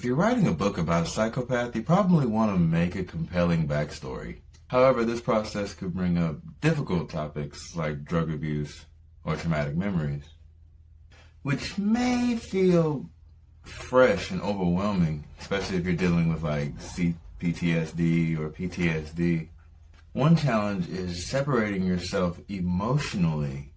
If you're writing a book about a psychopath, you probably want to make a compelling backstory. However, this process could bring up difficult topics like drug abuse or traumatic memories, which may feel fresh and overwhelming, especially if you're dealing with like PTSD or PTSD. One challenge is separating yourself emotionally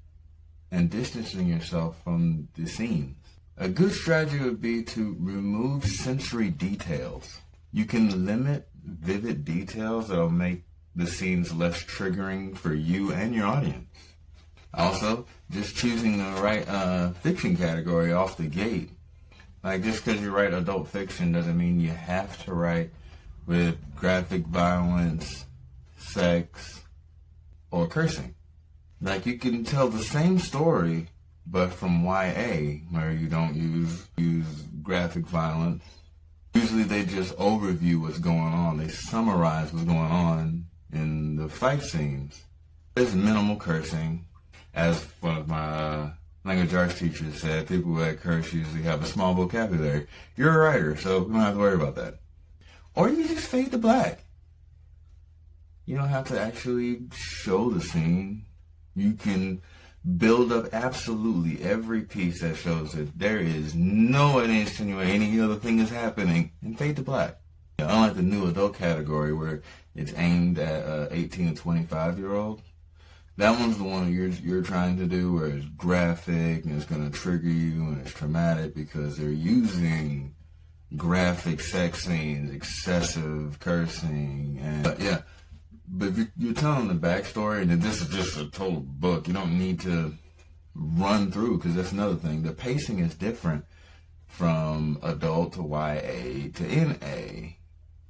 and distancing yourself from the scenes. A good strategy would be to remove sensory details. You can limit vivid details that will make the scenes less triggering for you and your audience. Also, just choosing the right fiction category off the gate. Like, just because you write adult fiction doesn't mean you have to write with graphic violence, sex, or cursing. Like, you can tell the same story, but from YA, where you don't use graphic violence. Usually they just overview what's going on. They summarize what's going on in the fight scenes. There's minimal cursing. As one of my language arts teachers said, people that curse usually have a small vocabulary. You're a writer, so we don't have to worry about that. Or you just fade to black. You don't have to actually show the scene. You can build up absolutely every piece that shows that there is no insinuation any other thing is happening, and fade to black. Unlike the new adult category where it's aimed at 18 to 25-year-olds, that one's the one you're trying to do where it's graphic and it's going to trigger you and it's traumatic because they're using graphic sex scenes, excessive cursing, and yeah. But if you're telling the backstory, and this is just a total book, you don't need to run through, because that's another thing. The pacing is different from adult to YA to NA.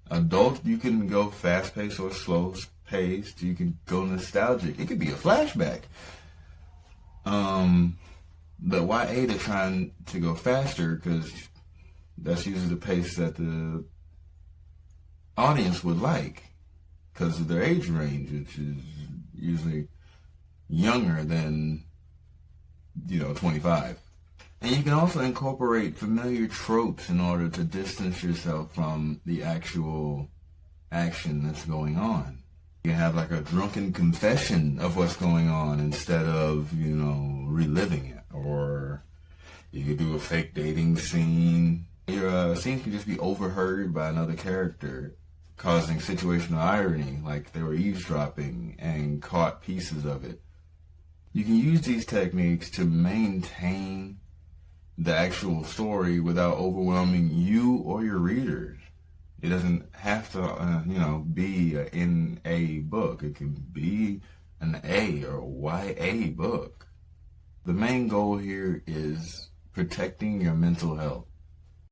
Adult, you can go fast-paced or slow-paced. You can go nostalgic. It could be a flashback. But YA, they're trying to go faster because that's usually the pace that the audience would like, because of their age range, which is usually younger than, 25. And you can also incorporate familiar tropes in order to distance yourself from the actual action that's going on. You can have like a drunken confession of what's going on instead of, reliving it. Or you could do a fake dating scene. Your scenes can just be overheard by another character, causing situational irony, like they were eavesdropping and caught pieces of it. You can use these techniques to maintain the actual story without overwhelming you or your readers. It doesn't have to, be an NA book. It can be an A or YA book. The main goal here is protecting your mental health.